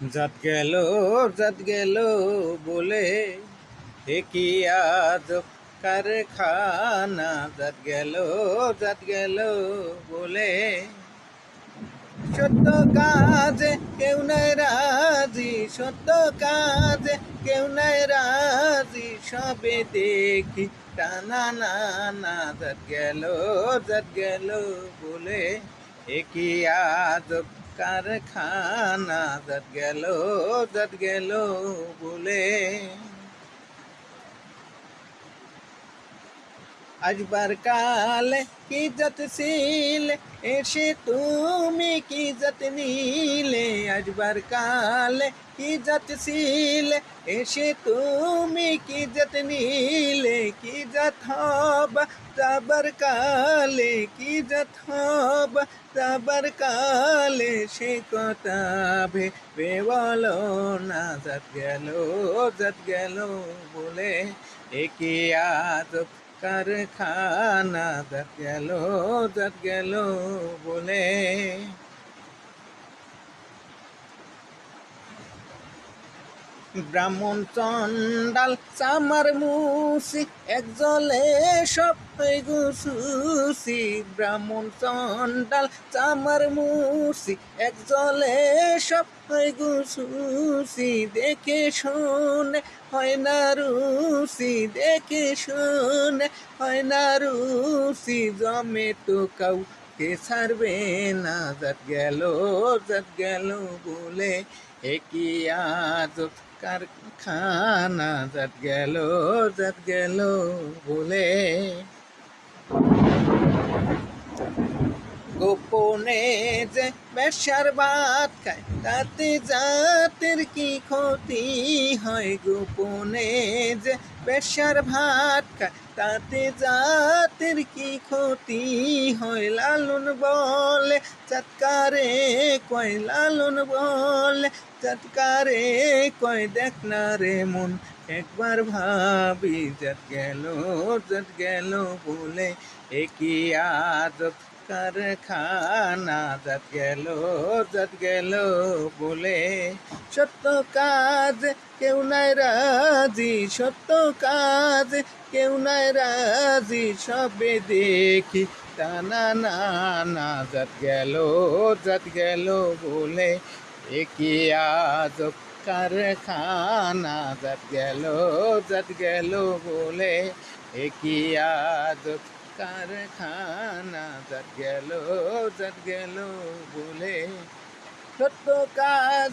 জাত গেল বলে কি আজব কারখানা। জাত গেল বলে সত্য কাজে কেউ নাই রাজি, সত্য কাজে কেউ নাই রাজি, সবে দেখি টানা না না। জাত গেল বলে কি আজব কারখানা। জাত গেল বলে আসবার কালে কি জাত ছিলে, এসে তুমি কি জাত নিলে। আসবার কালে কি জাত ছিলে, এসে তুমি কি জাত নিলে। কি জাত হবা যাবার কালে, কি জাত হবা যাবার কালে, সে কথা ভেবে বলো না। জাত গেল বলে কি আজব কারখানা। জাত গেল বলে ব্রাহ্মণ চন্ডাল চামার মুসি, এক জলে সব গুছুসি। ব্রাহ্মণ চন্ডাল চামার মুসি, এক জলে সব গুছুসি। দেখে শুনে হয় না রুসি, দেখে শুনে হয় না রুসি, জমে তো কাউকে ছাড়বে না। জাত গেল বলে কি আজব কারখানা। জাত গেল বলে গোপনে যে বেশ্যার ভাত খায়, তাতে জাতের কি ক্ষতি হয়। গোপনে যে বেশ্যার ভাত খায়, তাতে জাতের কি ক্ষতি হয়। লালন বলে চাতকারে কয়, লালন বলে চাতকারে কয়, দেখ না রে মন একবার ভাবি। জাত গেল বলে কি আজব কারখানা। জাত গেল বলে সত্য কাজ কেউ নাই রাজি, সত্য কাজ কেউ নাই রাজি, সবে দেখি টানা না না। জাত গেল বলে কি আজব কারখানা। জাত গেল বলে কি আজব কারখানা। জাত গেল বলে সত্য কাজ